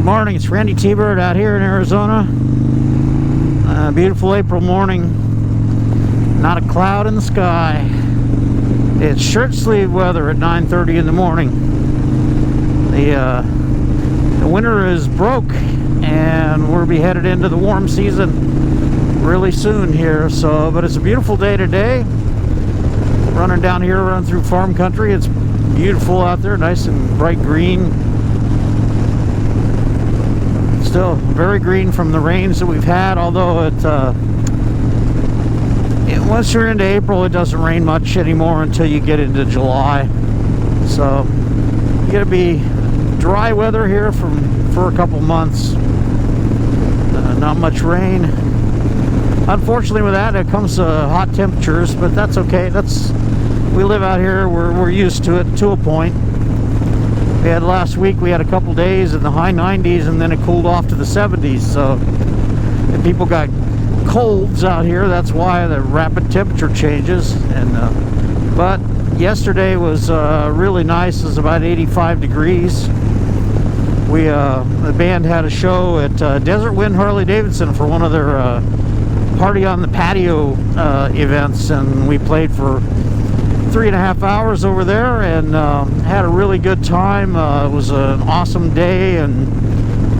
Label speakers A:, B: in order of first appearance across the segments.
A: morning, it's Randytbird out here in Arizona. Beautiful April morning. Not a cloud in the sky. It's shirt sleeve weather at 9:30 in the morning. The winter is broke and we'll be headed into the warm season really soon here. So, but it's a beautiful day today. Running down here, running through farm country. It's beautiful out there, nice and bright green. Still very green from the rains that we've had, although once you're into April, it doesn't rain much anymore until you get into July. So you gotta be dry weather here for a couple months. Not much rain. Unfortunately, with that, it comes hot temperatures, but that's okay. We live out here. We're used to it to a point. We had last week, we had a couple days in the high 90s, and then it cooled off to the 70s. So if people got colds out here, that's why the rapid temperature changes. And but yesterday was really nice. It was about 85 degrees. The band had a show at Desert Wind Harley Davidson for one of their party on the patio events, and we played for 3.5 hours over there and had a really good time. It was an awesome day, and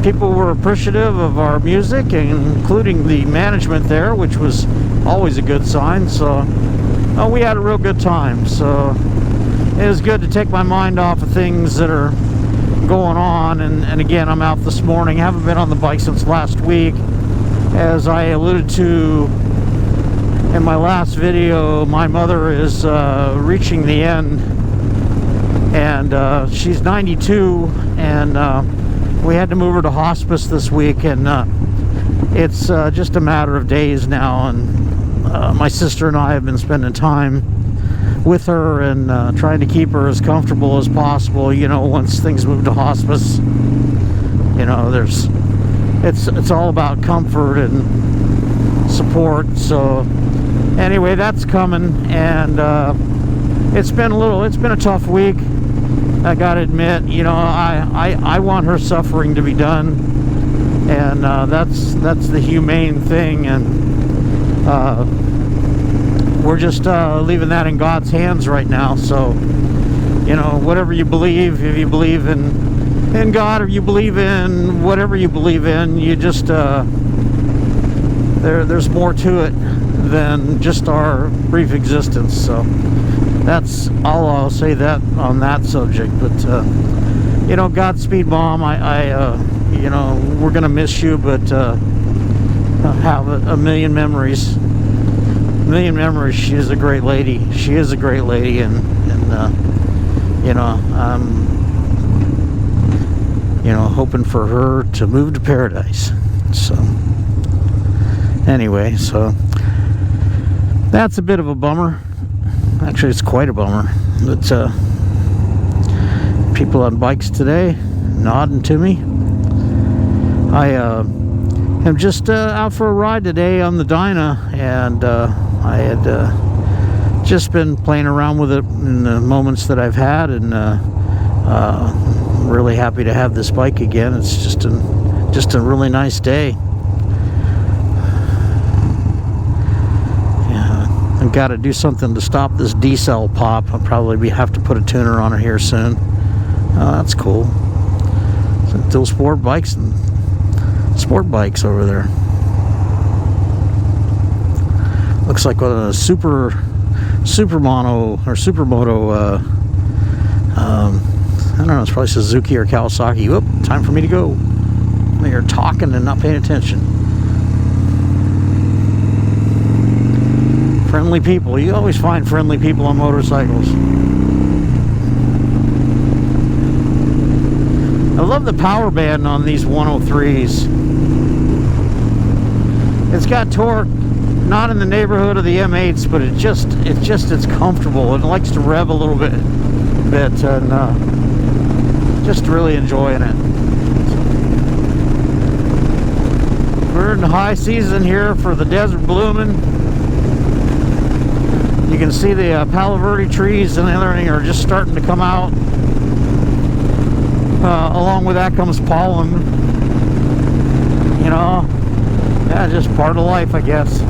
A: people were appreciative of our music, including the management there, which was always a good sign. So we had a real good time. So it was good to take my mind off of things that are going on. And again, I'm out this morning. I haven't been on the bike since last week. As I alluded to in my last video, my mother is reaching the end, and she's 92, and we had to move her to hospice this week, and it's just a matter of days now. And my sister and I have been spending time with her and trying to keep her as comfortable as possible. You know, once things move to hospice, you know, it's all about comfort and support. So anyway, that's coming, and it's been a tough week. I gotta admit, you know, I want her suffering to be done, and that's the humane thing, and we're just leaving that in God's hands right now. So, you know, whatever you believe, if you believe in God, or you believe in whatever you believe in, you just there's more to it than just our brief existence. So that's all I'll say that on that subject. But you know, Godspeed, Mom. You know, we're gonna miss you, but have a million memories. She is a great lady. She is a great lady, and you know, you know, hoping for her to move to paradise. So anyway, so that's a bit of a bummer. Actually, it's quite a bummer. But people on bikes today nodding to me. I am just out for a ride today on the Dyna, and I had just been playing around with it in the moments that I've had, and really happy to have this bike again. It's just a really nice day. I've got to do something to stop this D-cell pop. I'll probably have to put a tuner on it here soon. That's cool. Still sport bikes and sport bikes over there. Looks like a supermoto or supermoto. I don't know. It's probably Suzuki or Kawasaki. Whoop! Time for me to go. You're talking and not paying attention. Friendly people. You always find friendly people on motorcycles. I love the power band on these 103s. It's got torque, not in the neighborhood of the M8s, but it's comfortable. It likes to rev a little bit, and just really enjoying it. We're in the high season here for the desert blooming. You can see the Palo Verde trees and everything are just starting to come out. Along with that comes pollen. know, yeah, just part of life, I guess.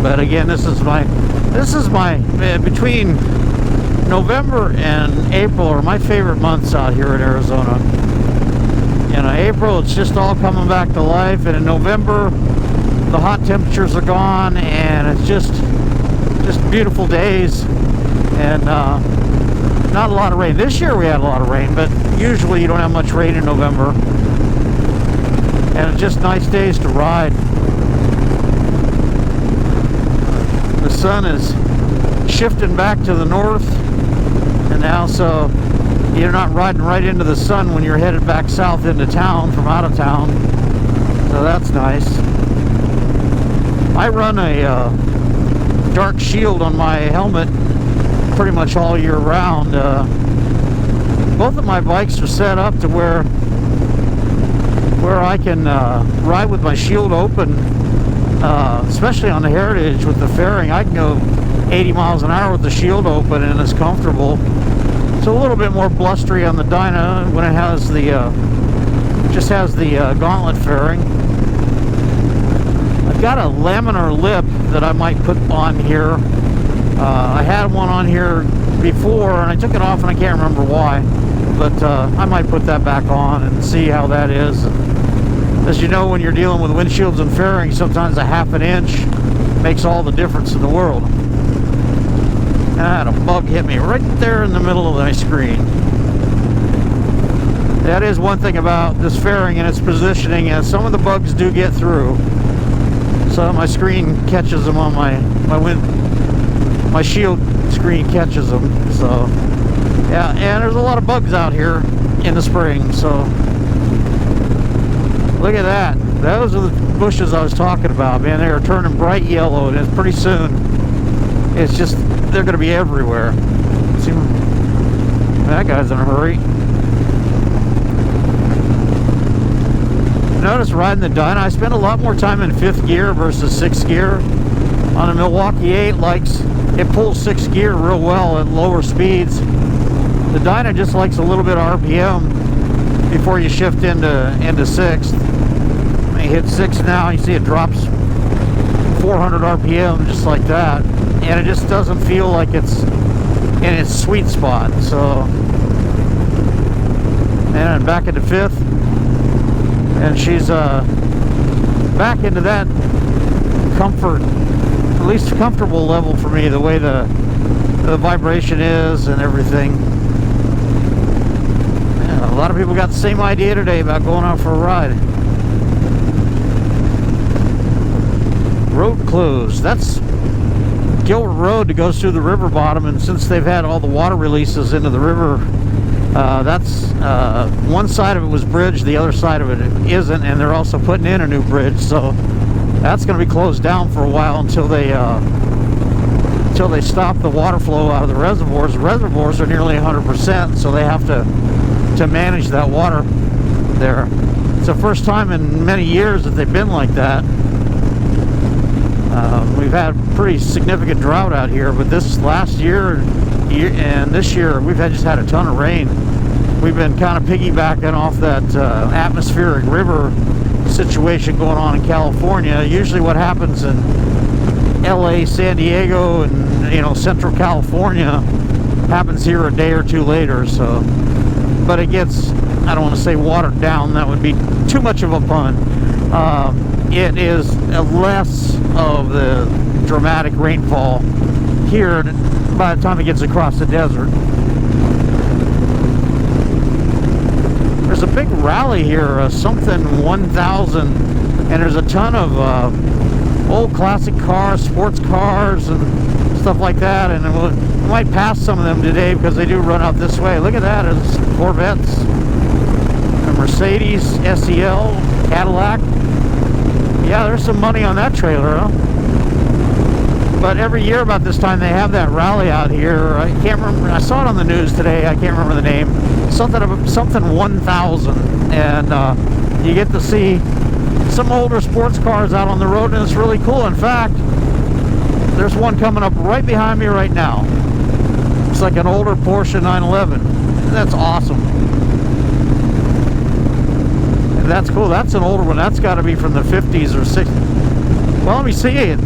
A: But again, this is my between November and April are my favorite months out here in Arizona. You know, April, it's just all coming back to life, and in November, the hot temperatures are gone, and it's just beautiful days, and not a lot of rain. This year we had a lot of rain, but usually you don't have much rain in November, and it's just nice days to ride. The sun is shifting back to the north, and now so you're not riding right into the sun when you're headed back south into town from out of town, so that's nice. I run a dark shield on my helmet pretty much all year round. Both of my bikes are set up to where I can ride with my shield open, especially on the Heritage with the fairing. I can go 80 miles an hour with the shield open, and it's comfortable. It's a little bit more blustery on the Dyna when it has the just has the gauntlet fairing. I've got a laminar lip that I might put on here. I had one on here before, and I took it off, and I can't remember why. But I might put that back on and see how that is. As you know, when you're dealing with windshields and fairings, sometimes a half an inch makes all the difference in the world. And I had a bug hit me right there in the middle of my screen. That is one thing about this fairing and its positioning, is some of the bugs do get through. So my screen catches them on my shield screen catches them. So yeah, and there's a lot of bugs out here in the spring. So look at that. Those are the bushes I was talking about, man. They are turning bright yellow, and it's pretty soon. It's just, they're going to be everywhere. See, that guy's in a hurry. Notice riding the Dyna, I spend a lot more time in 5th gear versus 6th gear. On a Milwaukee 8, it pulls 6th gear real well at lower speeds. The Dyna just likes a little bit of RPM before you shift into 6th. You hit 6 now, you see it drops 400 RPM just like that, and it just doesn't feel like it's in its sweet spot. So, and back into 5th, and she's back into that comfort, at least comfortable level for me, the way the vibration is and everything. Yeah, a lot of people got the same idea today about going out for a ride. Road closed. That's Gilbert Road that goes through the river bottom, and since they've had all the water releases into the river, that's one side of it was bridged, the other side of it isn't, and they're also putting in a new bridge, so that's going to be closed down for a while until they stop the water flow out of the reservoirs. The reservoirs are nearly 100%, so they have to manage that water there. It's the first time in many years that they've been like that. We've had pretty significant drought out here, but this last year and this year we've just had a ton of rain. We've been kind of piggybacking off that atmospheric river situation going on in California. Usually what happens in LA, San Diego, and Central California happens here a day or two later. So, but it gets, I don't want to say watered down, that would be too much of a pun. It is less of the dramatic rainfall here by the time it gets across the desert. There's a big rally here, something 1000, and there's a ton of old classic cars, sports cars, and stuff like that, and we might pass some of them today because they do run out this way. Look at that, it's Corvettes, a Mercedes, SEL, Cadillac. Yeah, there's some money on that trailer, huh? But every year about this time they have that rally out here. I can't remember, I saw it on the news today, I can't remember the name. Something 1000, and you get to see some older sports cars out on the road, and it's really cool. In fact, there's one coming up right behind me right now. It's like an older Porsche 911. That's awesome. that's cool. That's an older one. That's got to be from the 50s or 60s. Well, let me see it.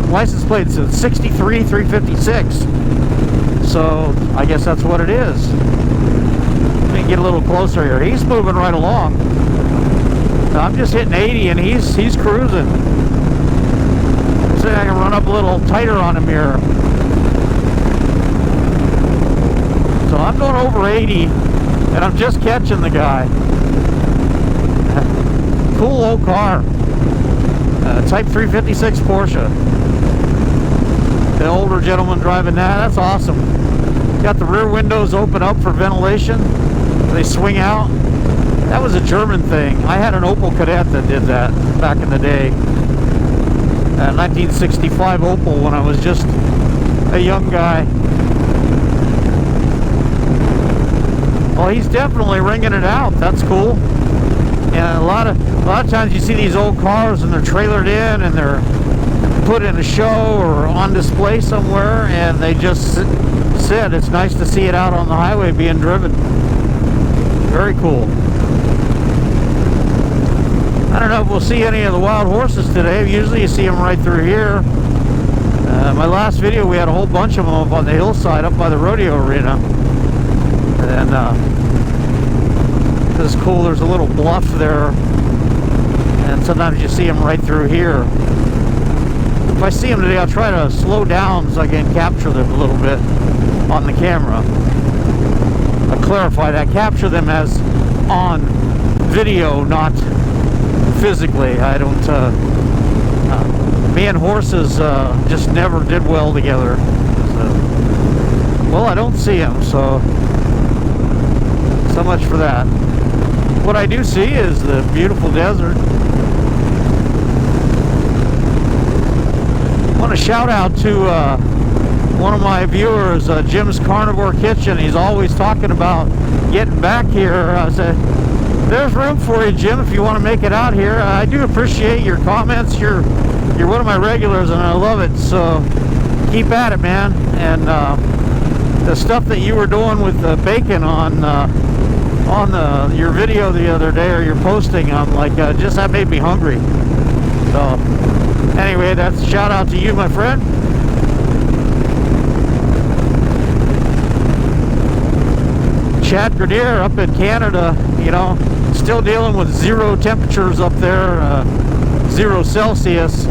A: License plate says 63 356. So I guess that's what it is. Let me get a little closer here. He's moving right along. I'm just hitting 80 and he's cruising. See if I can run up a little tighter on him here. So I'm going over 80 and I'm just catching the guy. Cool old car. Type 356 Porsche. The older gentleman driving that. That's awesome. Got the rear windows open up for ventilation. They swing out. That was a German thing. I had an Opel Kadett that did that back in the day. 1965 Opel when I was just a young guy. Well, he's definitely ringing it out. That's cool. And a lot of times you see these old cars and they're trailered in and they're put in a show or on display somewhere, and they just sit. It's nice to see it out on the highway being driven. Very cool. I don't know if we'll see any of the wild horses today. Usually you see them right through here. My last video we had a whole bunch of them up on the hillside up by the rodeo arena. And this is cool. There's a little bluff there, and sometimes you see them right through here. If I see them today, I'll try to slow down so I can capture them a little bit on the camera. I'll clarify that. Capture them as on video, not physically. I don't me and horses just never did well together. So, well, I don't see them, so much for that. What I do see is the beautiful desert. I want to shout out to one of my viewers, Jim's Carnivore Kitchen. He's always talking about getting back here. I said, there's room for you, Jim, if you want to make it out here. I do appreciate your comments. You're one of my regulars, and I love it. So keep at it, man. And the stuff that you were doing with the bacon on your video the other day, or your posting, I'm like, just that made me hungry. So anyway, that's a shout out to you, my friend. Chad Grenier up in Canada, you know, still dealing with 0 temperatures up there, 0 Celsius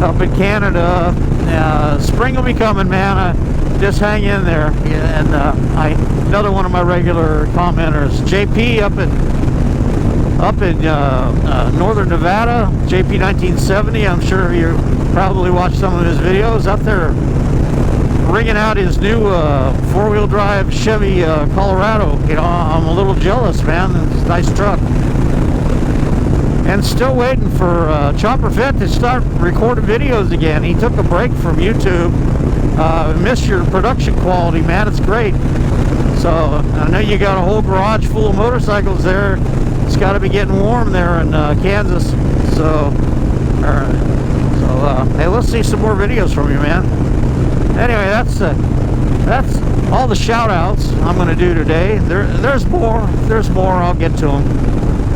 A: up in Canada. Spring will be coming, man. Just hang in there. Yeah, and another one of my regular commenters, JP up in northern Nevada, JP 1970. I'm sure you probably watched some of his videos up there, ringing out his new 4-wheel drive Chevy Colorado. You know, I'm a little jealous, man. It's a nice truck. And still waiting for Chopper Fett to start recording videos again. He took a break from YouTube. Missed your production quality, man. It's great. So I know you got a whole garage full of motorcycles there. It's got to be getting warm there in Kansas. So hey, let's see some more videos from you, man. Anyway, that's all the shout outs I'm going to do today. There's more. I'll get to them,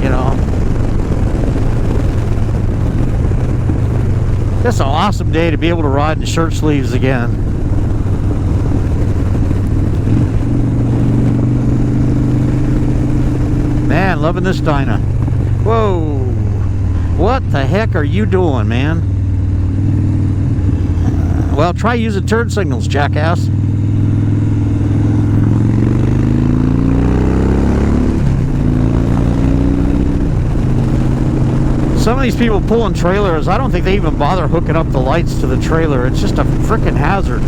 A: you know. It's an awesome day to be able to ride in shirt sleeves again. Man, loving this Dyna. Whoa. What the heck are you doing, man? Well, try using turn signals, jackass. Some of these people pulling trailers, I don't think they even bother hooking up the lights to the trailer. It's just a freaking hazard.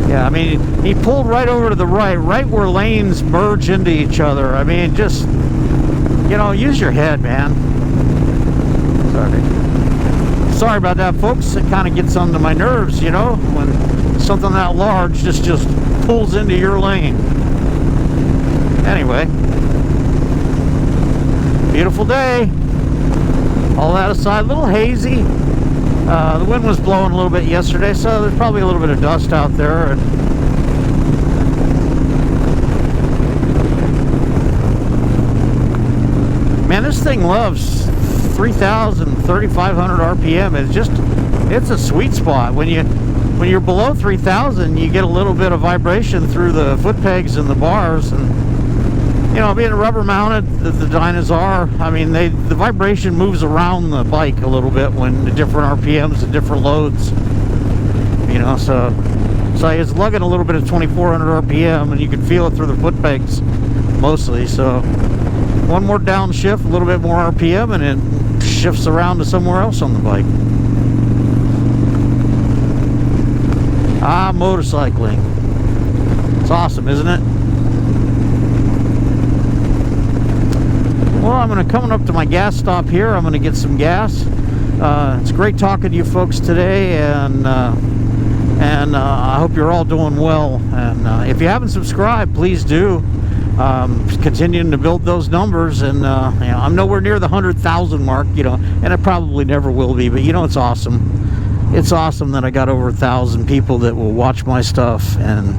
A: Yeah, I mean, he pulled right over to the right where lanes merge into each other. I mean, just, you know, use your head, man. Sorry about that, folks. It kind of gets under my nerves, you know, when something that large just pulls into your lane. Anyway. Beautiful day. All that aside, a little hazy. The wind was blowing a little bit yesterday, so there's probably a little bit of dust out there. And this thing loves 3,000, 3,500 RPM. It's a sweet spot. When you're below 3,000, you get a little bit of vibration through the foot pegs and the bars, and you know, being rubber mounted, the Dynas are, I mean, the vibration moves around the bike a little bit when the different RPMs and different loads, you know, so it's lugging a little bit of 2,400 RPM, and you can feel it through the foot pegs mostly. So one more downshift, a little bit more RPM, and it shifts around to somewhere else on the bike. Motorcycling. It's awesome, isn't it? Well, I'm coming up to my gas stop here. I'm going to get some gas. It's great talking to you folks today, and I hope you're all doing well. And if you haven't subscribed, please do. Continuing to build those numbers, and you know, I'm nowhere near the 100,000 mark, you know, and I probably never will be, but you know, it's awesome. It's awesome that I got over 1,000 people that will watch my stuff, and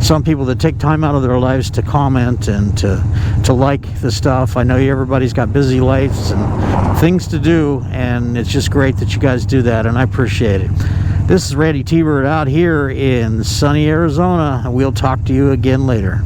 A: some people that take time out of their lives to comment and to like the stuff. I know everybody's got busy lives and things to do, and it's just great that you guys do that, and I appreciate it. This is Randy T-Bird out here in sunny Arizona, and we'll talk to you again later.